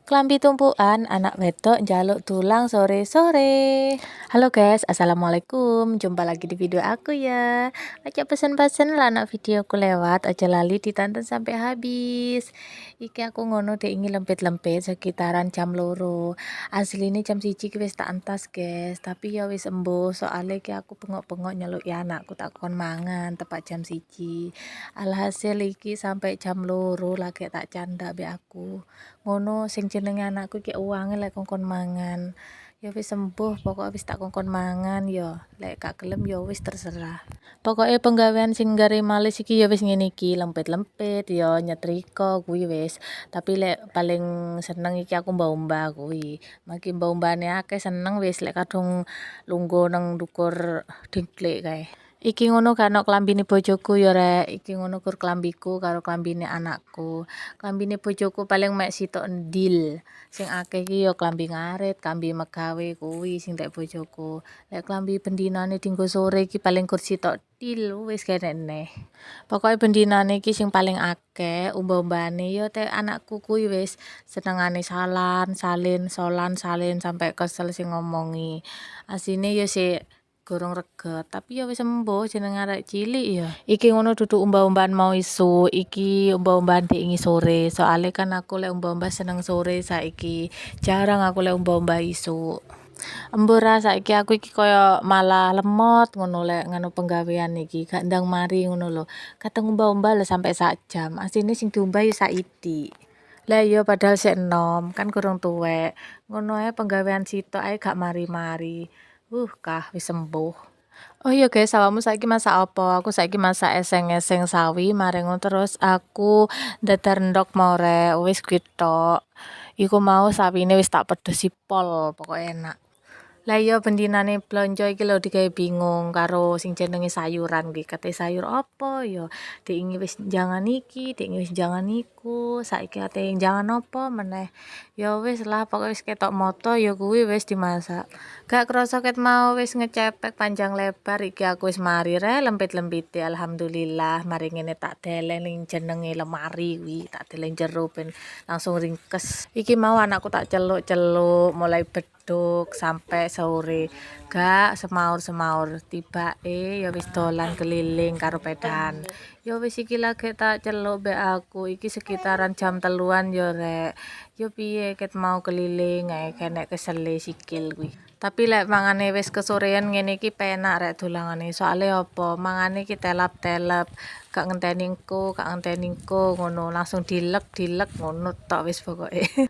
Klambi tumpukan anak wedok njaluk tulang sore-sore. Halo guys, assalamualaikum. Jumpa lagi di video aku ya. Ajak pesen-pesen lah anak videoku lewat, aja lali ditonton sampai habis. Iki aku ngono dek ingin lempit-lempit sekitaran jam loro. Asli ini jam 1 wis tak entas guys, tapi ya wis embuh soalnya ki aku bengok-bengok nyeluk ya anakku tak kon mangan tepat jam 1. Alhasil iki sampai jam loro lagi tak canda be aku. Ngono sing jenenge anakku ki uwange lek kongkon mangan. Ya wis sembuh, pokoknya wis tak kongkon mangan ya. Lek gak gelem ya wis terserah. Pokoknya penggawean sing gare males iki ya wis ngene iki, lempit-lempit ya nyetrika kuwi wis. Tapi lek paling seneng iki aku mbah-mbah kuwi. Makin mbah-mbahane akeh seneng wis lek kadung lungguh nang ndukur dingklik kae. Iki ngono kan klambine bojoku ya rek, iki ngono kur klambiku karo klambine anakku. Klambine bojoku paling mek sitok ndil. Sing akeh iki ya klambi ngarit, klambi megawe kuwi sing tek bojoku. Lek klambi bendinane dinggo sore iki paling kur sitok til wis kene neh. Pokoke bendinane iki sing paling akeh umba-umbane ya tek anakku kuwi wis senengane salan, salin, solan, salin sampai kesel sing ngomongi. Asine ya sik gorong reget, tapi ya wis sembuh jeneng arek cilik ya. Iki ngono dudu umbah-umbahan mau isu, iki umbah-umbahan diingi sore. Soale kan aku lek umbah-umbah seneng sore saiki. Jarang aku lek umbah-umbah isu. Embura saiki aku iki koyo malah lemot ngono lek nganu penggawean iki, gak ndang mari ngono lho. Kadang umbah-umbah lho sampai sak jam. Asine sing diumbah ya saiki. Lah iya padahal sik enom, kan kurang tuwek. Ngono ae penggawean sitok ae gak mari-mari. Kah wis sembuh. Oh iya guys, awakmu saiki masak apa? Aku saiki masak eseng-eseng sawi, mari ngono terus aku dadar ndok more, wis kuwi tok. Iku mau sawine wis tak pedesi pol, pokoke enak. Lah iya bendinane blonjo iki lho digawe bingung karo sing jenenge sayuran kuwi. Kate sayur apa ya? Diingi wis jangan iki, diingi wis jangan iku, saiki ate jangan apa meneh. Ya wis lah pokoke wis ketok moto ya kuwi wis dimasak. Gak krasa ket mau wis ngecepek panjang lebar iki aku wis mari re lempit-lempite alhamdulillah. Mari ngene tak deleng ning jenenge lemari kuwi, tak deleng jero ben langsung ringkes. Iki mau anakku tak celuk-celuk mulai beduk sampai sore. Gak semaur-semaur tibake ya wis dolan keliling karo pedan. Ya wis iki lagi tak celuk be aku iki sekitaran jam 3-an ya rek. Yo piye ket mau keliling ae kenek kesele sikil kuwi. Tapi lek mangane wis kesorean ngene iki penak rek dolangane. Soale apa? Mangane iki telap-telep, gak ngenteni engko ngono, langsung dilek-dilek ngono tok wis pokoke.